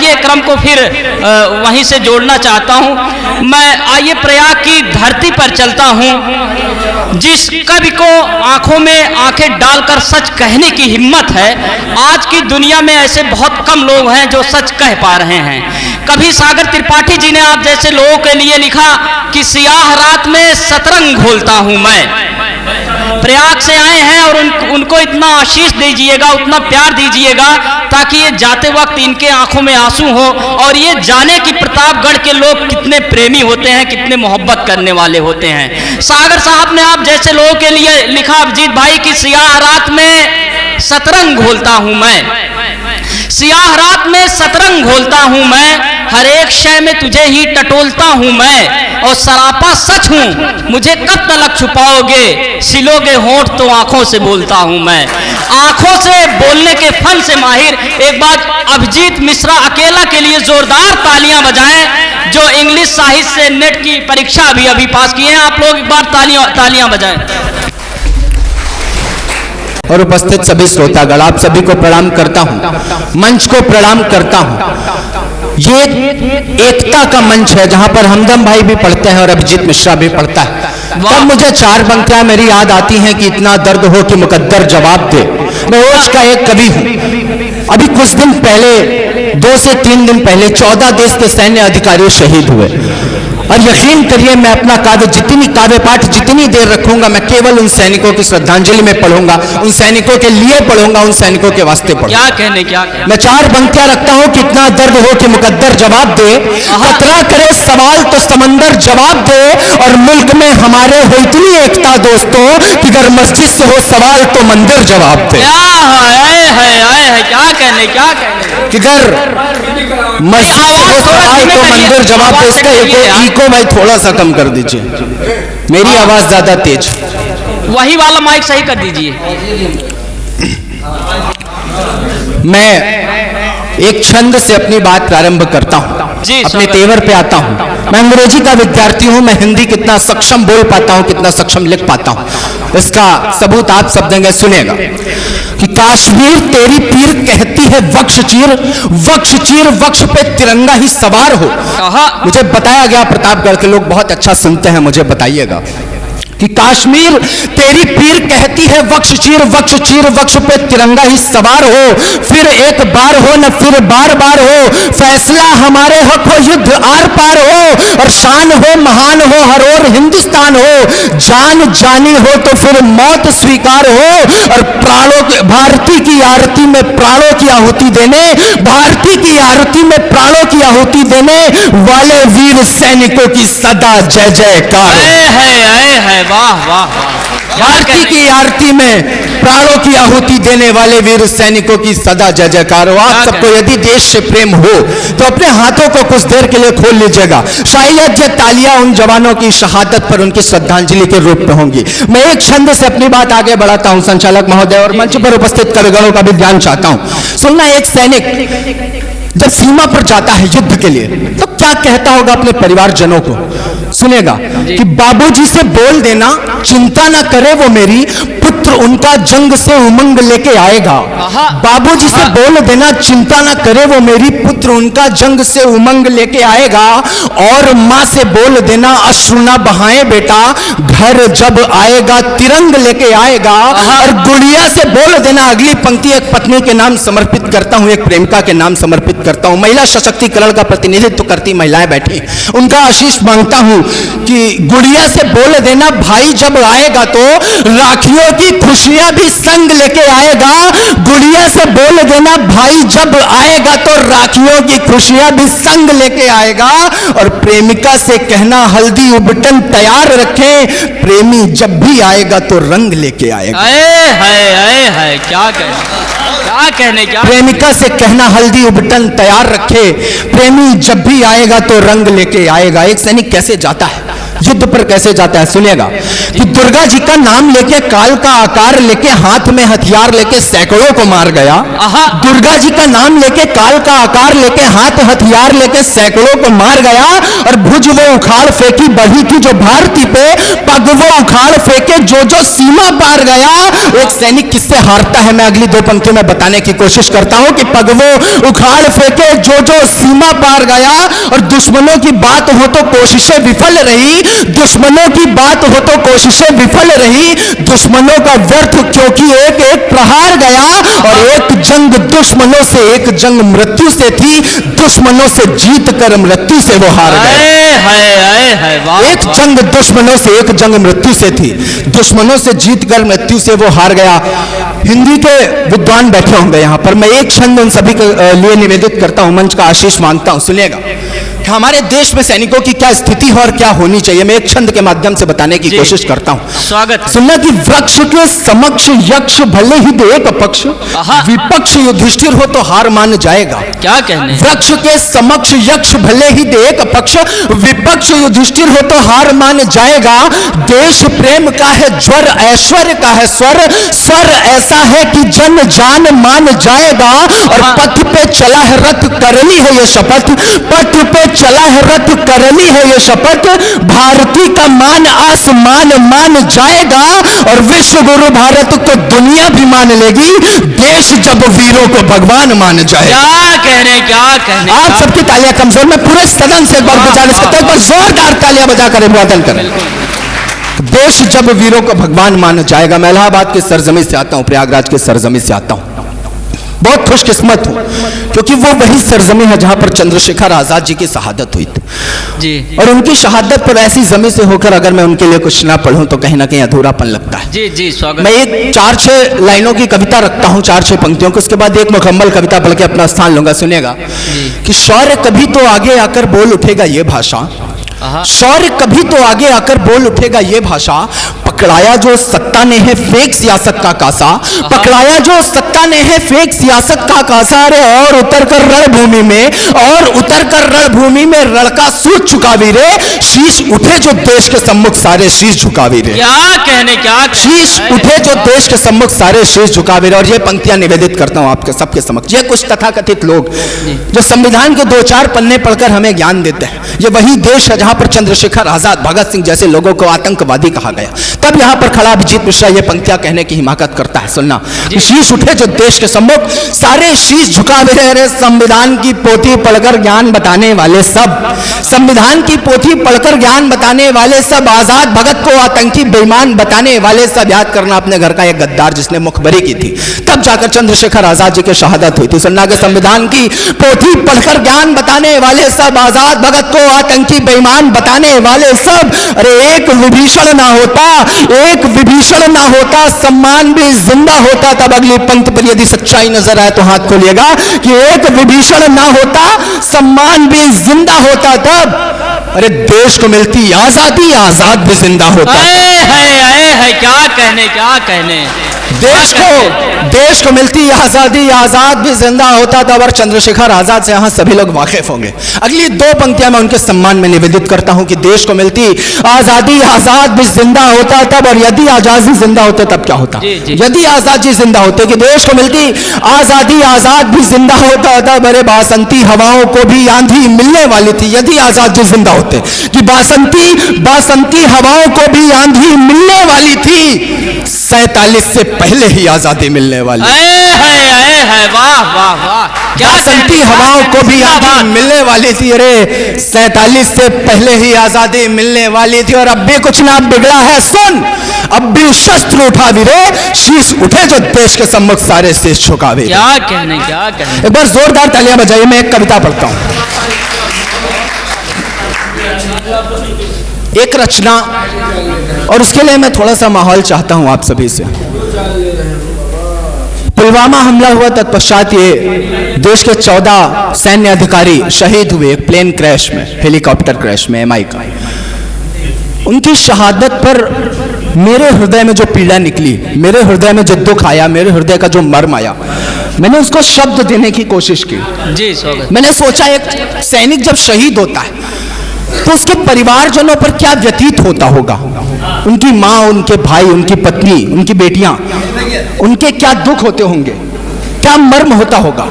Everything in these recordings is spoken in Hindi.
आइए क्रम को फिर वहीं से जोड़ना चाहता हूँ। मैं आइए प्रयाग की धरती पर चलता हूँ। जिस कवि को आंखों में आंखें डालकर सच कहने की हिम्मत है, आज की दुनिया में ऐसे बहुत कम लोग हैं जो सच कह पा रहे हैं। कभी सागर त्रिपाठी जी ने आप जैसे लोगों के लिए लिखा कि सियाह रात में शतरंग घोलता हूं मैं। प्रयाग से आए हैं और उनको इतना आशीष दीजिएगा, उतना प्यार दीजिएगा ताकि ये जाते वक्त इनके आंखों में आंसू हो और ये जाने कि प्रतापगढ़ के लोग कितने प्रेमी होते हैं, कितने मोहब्बत करने वाले होते हैं। सागर साहब ने आप जैसे लोगों के लिए लिखा अभिजीत भाई की सियाह रात में शतरंग घोलता हूं मैं। सियाह रात में शतरंग घोलता हूं मैं, हर एक शय में तुझे ही टटोलता हूं मैं, और सरापा सच हूं मुझे कब तलक छुपाओगे, सिलोगे होंठ तो आंखों से बोलता हूं मैं। आंखों से बोलने के फन से माहिर एक बार अभिजीत मिश्रा अकेला के लिए जोरदार तालियां बजाएं, जो इंग्लिश साहित्य से नेट की परीक्षा अभी पास किए हैं। आप लोग एक बार तालियां बजाएं। और उपस्थित सभी श्रोतागण, आप सभी को प्रणाम करता हूं, मंच को प्रणाम करता हूं। ये एकता का मंच है जहां पर हमदम भाई भी पढ़ते हैं और अभिजीत मिश्रा भी पढ़ता है। तब मुझे चार पंक्तियां मेरी याद आती हैं कि इतना दर्द हो कि मुकद्दर जवाब दे। मैं ओज का एक कवि हूं। अभी कुछ दिन पहले, 2 से 3 दिन पहले 14 देश के सैन्य अधिकारी शहीद हुए, और यकीन करिए मैं अपना काव्य पाठ जितनी देर रखूंगा मैं केवल उन सैनिकों की श्रद्धांजलि में पढ़ूंगा, उन सैनिकों के लिए पढ़ूंगा, उन सैनिकों के वास्ते पढ़ूंगा। क्या मैं 4 पंक्तियां रखता हूं कि इतना दर्द हो कि मुकद्दर जवाब दे, खतरा करे सवाल तो समंदर जवाब दे, और मुल्क में हमारे हो इतनी एकता दोस्तों कि अगर मस्जिद से हो सवाल तो मंदिर जवाब दे। क्या कहने कि अगर मस्जिद से हो सवाल तो मंदिर जवाब दे। इसका इको भाई थोड़ा सा कम कर दीजिए, मेरी आवाज ज्यादा तेज। वही वाला माइक सही कर दीजिए। मैं एक छंद से अपनी बात प्रारंभ करता हूं, अपने तेवर पे आता हूं। मैं अंग्रेजी का विद्यार्थी हूं, मैं हिंदी कितना सक्षम बोल पाता हूं, कितना सक्षम लिख पाता हूं, इसका सबूत आप सब देंगे। सुनेगा कि काश्मीर तेरी पीर कहती है वक्ष चीर वक्ष पे तिरंगा ही सवार हो। मुझे बताया गया, प्रतापगढ़ के लोग बहुत अच्छा सुनते हैं, मुझे बताइएगा कि काश्मीर तेरी पीर कहती है वक्ष चीर वक्ष पे तिरंगा ही सवार हो। फिर एक बार हो न फिर बार बार हो, फैसला हमारे हक हो, युद्ध आर पार हो, और शान हो महान हो हर ओर हिंदुस्तान हो। जान जानी हो तो फिर मौत स्वीकार हो, और प्राणों की भारती की आरती में प्राणों की आहुति देने, भारती की आरती में प्राणों की आहुति देने वाले वीर सैनिकों की सदा जय जयकार। वाह वाह, भारती की आरती में प्राणों की आहुति देने वाले वीर सैनिकों की सदा जय जयकार हो। आप सबको यदि देश से प्रेम हो तो अपने हाथों को कुछ देर के लिए खोल लीजिएगा, शायद ये तालियां उन जवानों की शहादत पर उनकी श्रद्धांजलि के रूप में होंगी। मैं एक छंद से अपनी बात आगे बढ़ाता हूं संचालक महोदय, और मंच पर उपस्थित कविगणों का भी ध्यान चाहता हूं। सुनना, एक सैनिक जब सीमा पर जाता है युद्ध के लिए तो क्या कहता होगा अपने परिवारजनों को? सुनेगा कि बाबूजी से बोल देना चिंता ना करे वो मेरी, पुत्र उनका जंग से उमंग लेके आएगा। बाबूजी से बोल देना चिंता ना करे वो मेरी, पुत्र उनका जंग से उमंग लेके आएगा। और माँ से बोल देना अश्रु ना बहाए बेटा, घर जब आएगा तिरंग लेके आएगा। और गुड़िया से बोल देना, अगली पंक्ति एक पत्नी के नाम समर्पित करता हूं, एक प्रेमिका के नाम समर्पित करता हूं। महिला सशक्तिकरण का प्रतिनिधित्व करती महिलाएं बैठी, उनका आशीष मांगता हूं कि गुड़िया से बोल देना भाई जब आएगा तो राखियों की खुशियां भी संग लेके आएगा। गुड़िया से बोल देना भाई जब आएगा तो राखियों की खुशियां भी संग लेके आएगा। और प्रेमिका से कहना हल्दी उबटन तैयार रखें, प्रेमी जब भी आएगा तो रंग लेके आएगा। क्या प्रेमिका से कहना हल्दी उबटन तैयार रखे, प्रेमी जब भी आएगा तो रंग लेके आएगा। एक सैनिक कैसे जाता है युद्ध पर कैसे जाता है सुनिएगा कि दुर्गा जी का नाम लेके, काल का आकार लेके, हाथ में हथियार लेके सैकड़ों को मार गया। दुर्गा जी का नाम लेके, काल का आकार लेके, हाथ हथियार लेके सैकड़ों को मार गया। और भुज वो उखाड़ फेंकी बढ़ी थी जो भारती पे, पग वो उखाड़ फेंके जो जो सीमा पार गया। एक सैनिक किससे हारता है, मैं अगली दो पंक्तियों में बताने की कोशिश करता हूं कि पग वो उखाड़ फेंके जो जो सीमा पार गया। और दुश्मनों की बात हो तो कोशिशें विफल रही, दुश्मनों की बात हो तो कोशिशें विफल रही। दुश्मनों का व्यर्थ क्योंकि एक एक प्रहार गया। और एक जंग दुश्मनों से, एक जंग मृत्यु से थी, दुश्मनों से जीत कर मृत्यु से वो हार गए। एक जंग दुश्मनों से, एक जंग मृत्यु से थी, दुश्मनों से जीत कर मृत्यु से वो हार गया। हिंदी के विद्वान बैठे होंगे यहां पर, मैं एक छंद उन सभी के लिए निवेदित करता हूं, मंच का आशीष मांगता हूं। सुनिएगा कि हमारे देश में सैनिकों की क्या स्थिति है और क्या होनी चाहिए, मैं एक छंद के माध्यम से बताने की कोशिश करता हूं। स्वागत। सुनना कि वृक्ष के समक्ष यक्ष भले ही दे पक्ष, विपक्ष युधिष्ठिर हो तो हार मान जाएगा। क्या कहने? वृक्ष के समक्ष यक्ष भले ही दे पक्ष, विपक्ष युधिष्ठिर हो तो हार मान जाएगा। देश प्रेम का है ज्वर, ऐश्वर्य का है स्वर, स्वर ऐसा है कि जन जान मान जाएगा। और पथ पे चला है रथ करनी है ये शपथ, पथ पे चला है रथ करनी है ये शपथ। भारती का मान आसमान मान जाएगा। और विश्व गुरु भारत को दुनिया भी मान लेगी, देश जब वीरों को भगवान मान जाएगा। क्या कहने, क्या कहने। आप सबकी तालियां कमजोर, मैं पूरे सदन से एक बार गुजारिश करता हूं, एक बार जोरदार तालियां बजाकर अभिवादन करें। देश जब वीरों को भगवान मान जाएगा। मैं इलाहाबाद के सरजमी से आता हूं, प्रयागराज के सरजमी से आता हूं। बहुत खुशकिस्मत हूं क्योंकि वो वही सरजमी है जहां पर चंद्रशेखर आजाद जी की शहादत हुई थी जी। और उनकी शहादत पर ऐसी जमी से होकर अगर मैं उनके लिए कुछ ना पढ़ूं तो कहीं ना कहीं अधूरापन लगता है। जी जी, स्वागत। मैं एक 4-6 लाइनों की कविता रखता हूं, 4-6 पंक्तियों को, उसके बाद एक मुकम्मल कविता पढ़ के अपना स्थान लूंगा। सुनिएगा कि शौर्य कभी तो आगे आकर बोल उठेगा ये भाषा, शौर्य कभी तो आगे आकर बोल उठेगा ये भाषा। पकड़ाया जो सत्ता ने है फेक सियासत का कासा, पकड़ाया जो सत्ता ने है फेक सियासत का कासा। अरे और उतर कर रणभूमि में, और उतर कर रणभूमि में रणका सूझ चुकावी रे। शीश उठे जो देश के सम्मुख सारे शीश झुकावी रे। क्या कहने, क्या शीश उठे जो देश के सम्मुख सारे शीश झुकावे रे। और ये पंक्तियां निवेदित करता हूं आपके सबके समक्ष। ये कुछ तथाकथित लोग जो संविधान के 2-4 पन्ने पढ़कर हमें ज्ञान देते हैं, ये वही देश है जहां पर चंद्रशेखर आजाद, भगत सिंह जैसे लोगों को आतंकवादी कहा गया। तब यहां पर खड़ा अभिजीत मिश्रा ये पंक्तियां कहने की हिमाकत करता है। सुनना, शीश उठे जो देश के सम्मुख सारे शीश झुकावे रे। संविधान की पोथी पढ़कर ज्ञान बताने वाले सब, संविधान की पोथी पढ़कर ज्ञान बताने वाले सब, आजाद भगत को आतंकी बेईमान बताने वाले सब। याद करना अपने घर का एक गद्दार जिसने मुखबरी की थी, तब जाकर चंद्रशेखर आजाद जी की शहादत हुई थी। सुनना के संविधान की पोथी पढ़कर ज्ञान बताने वाले सब, आजाद भगत को आतंकी बेईमान बताने वाले सब। अरे एक विभीषण ना होता, एक विभीषण ना होता, सम्मान भी जिंदा होता। तब अगली पंक्ति पर यदि सच्चाई नजर आए तो हाथ खोलिएगा कि एक विभीषण ना होता, सम्मान भी जिंदा होता। तब अरे देश को मिलती आजादी, आजाद भी जिंदा होता। है क्या कहने, क्या कहने। देश को मिलती आजादी, आजाद भी जिंदा होता। तब और चंद्रशेखर आजाद से यहां सभी लोग वाकिफ होंगे। अगली 2 पंक्तियां मैं उनके सम्मान में निवेदित करता हूं कि देश को मिलती आजादी, आजाद भी जिंदा होता। तब और यदि आजादी जिंदा होते तब क्या होता? यदि आजादी जिंदा होते कि देश को मिलती आजादी, आजाद भी जिंदा होता। तब अरे बासंती हवाओं को भी आंधी मिलने वाली थी। यदि आजादी जिंदा होते कि बासंती हवाओं को भी आंधी मिलने वाली थी। 47 से पहले ही आजादी मिलने वाली। वाह वाह वाह, बासंती हवाओं को भी आजादी मिलने वाली थी। अरे 47 से पहले ही आजादी मिलने वाली थी। और अब भी कुछ ना बिगड़ा है, सुन, अब भी शस्त्र उठा भी रे। शीश उठे जो देश के सम्मुख सारे शीश झुकावे। क्या कहने, क्या कहने। एक बार जोरदार तालियां बजाइए। मैं एक कविता पढ़ता हूं, एक रचना, और उसके लिए मैं थोड़ा सा माहौल चाहता हूं आप सभी से। पुलवामा हमला हुआ, तत्पश्चात ये देश के 14 सैन्य अधिकारी शहीद हुए एक प्लेन क्रैश में, हेलीकॉप्टर क्रैश में, MI का। उनकी शहादत पर मेरे हृदय में जो पीड़ा निकली, मेरे हृदय में जो दुख आया, मेरे हृदय का जो मर्म आया, मैंने उसको शब्द देने की कोशिश की। जी स्वागत। मैंने सोचा एक सैनिक जब शहीद होता है तो उसके परिवारजनों पर क्या व्यतीत होता होगा, उनकी माँ, उनके भाई, उनकी पत्नी, उनकी बेटियां, उनके क्या दुख होते होंगे, क्या मर्म होता होगा।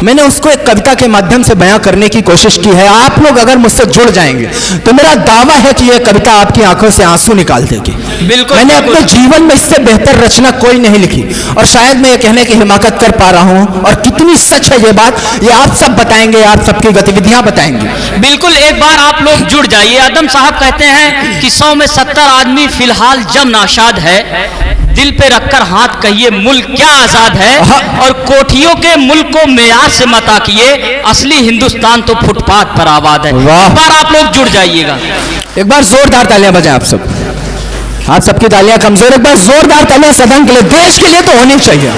मैंने उसको एक कविता के माध्यम से बयां करने की कोशिश की है। आप लोग अगर मुझसे जुड़ जाएंगे तो मेरा दावा है कि यह कविता आपकी आंखों से आंसू निकाल देगी। बिल्कुल, मैंने अपने जीवन में इससे बेहतर रचना कोई नहीं लिखी, और शायद मैं ये कहने की हिमाकत कर पा रहा हूं। और कितनी सच है ये बात, ये आप सब बताएंगे, आप सबकी गतिविधियां बताएंगे। बिल्कुल, एक बार आप लोग जुड़ जाइए। आदम साहब कहते हैं कि 100 में 70 आदमी फिलहाल जम नाशाद है, दिल पे रखकर हाथ कहिए मुल्क क्या आजाद है, और कोठियों के मुल्क को मेयार से मत आकिए, असली हिंदुस्तान तो फुटपाथ पर आबाद है। एक बार आप लोग जुड़ जाइएगा। एक बार जोरदार तालियां बजाएं आप सब। आप सबकी तालियां कमजोर, एक बार जोरदार तालियां सदन के लिए, देश के लिए तो होनी चाहिए।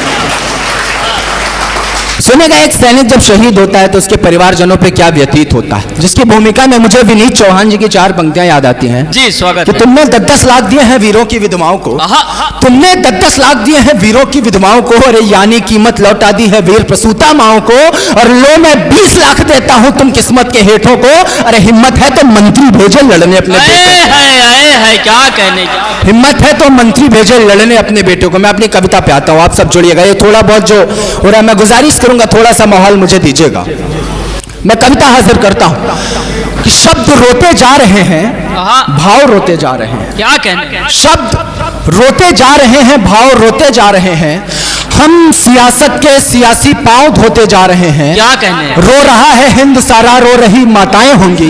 सुनेगा, एक सैनिक जब शहीद होता है तो उसके परिवारजनों पे क्या व्यतीत होता है, जिसकी भूमिका में मुझे विनीत चौहान जी की 4 पंक्तियां याद आती हैं। जी, स्वागत कि है। तुमने 10-10 लाख दिए हैं वीरों की विधवाओं को, तुमने 10-10 लाख दिए हैं वीरों की विधवाओं को, अरे यानी कीमत लौटा दी है वीर प्रसूता माओं को, और लो मैं 20 लाख देता हूं तुम किस्मत के हेठों को, अरे हिम्मत है तो मंत्री भेजे लड़ने अपने बेटे को। क्या कहने, हिम्मत है तो मंत्री भेजे लड़ने अपने बेटे को। मैं अपनी कविता पे आता हूं, आप सब जुड़िएगा। ये थोड़ा बहुत जो हो रहा है मैं गुजारिश करूंगा, थोड़ा सा माहौल मुझे दीजिएगा। मैं कविता हाजिर करता हूं कि शब्द रोते जा रहे हैं, भाव रोते जा रहे हैं। क्या कहने, शब्द रोते जा रहे हैं, भाव रोते जा रहे हैं, हम सियासत के सियासी पांव धोते जा रहे हैं। क्या कहने, रो रहा है हिंद सारा, रो रही माताएं होंगी,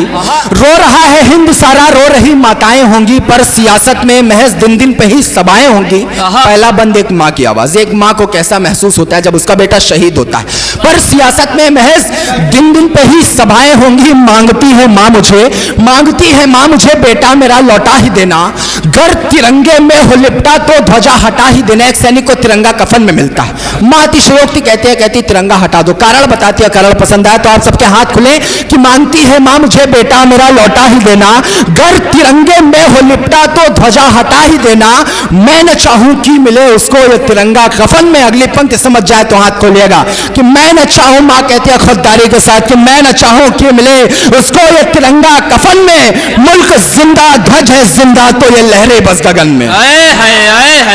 रो रहा है हिंद सारा, रो रही माताएं होंगी, पर सियासत में महज दिन दिन पे ही सभाएं होंगी। पहला बंद एक माँ की आवाज। एक माँ को कैसा महसूस होता है जब उसका बेटा शहीद होता है, पर सियासत में महज दिन दिन पे ही सभाएं होंगी। मांगती है माँ मुझे, मांगती है माँ मुझे, बेटा मेरा लौटा ही देना, घर तिरंगे में हो लिपटा तो ध्वजा हटा ही देना। एक सैनिक को तिरंगा कफन में मिलता है, माँ अतिशयोक्ति कहती तिरंगा हटा दो, कारण बताती है, कारण पसंद आया तो आप सबके हाथ खुले कि मांगती है माँ मुझे, बेटा मेरा लौटा ही देना, घर तिरंगे में हो लिपटा तो ध्वजा हटा ही देना, मैं न चाहूं कि मिले उसको ये तिरंगा कफन में। अगली पंक्ति समझ जाए तो हाथ खोलिएगा कि मैं न चाहूं, माँ कहती है खुददारी के साथ कि मैं न चाहूं कि मिले उसको ये तिरंगा कफन में, मुल्क जिंदा ध्वज है जिंदा तो ये लहरे बस गगन में।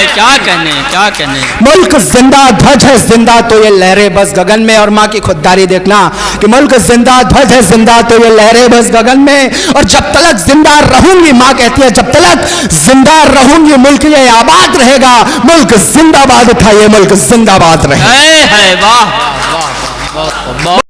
क्या कहने, क्या कहने, मुल्क जिंदा ध्वज है जिंदा तो ये लहरे बस गगन में। और माँ की खुददारी देखना कि मुल्क जिंदा ध्वज है जिंदा तो ये लहरे बस गगन में, और जब तलक जिंदा रहूंगी, माँ कहती है जब तलक जिंदा रहूंगी मुल्क ये आबाद रहेगा, मुल्क जिंदाबाद था ये मुल्क जिंदाबाद रहे। वाह वाह वाह।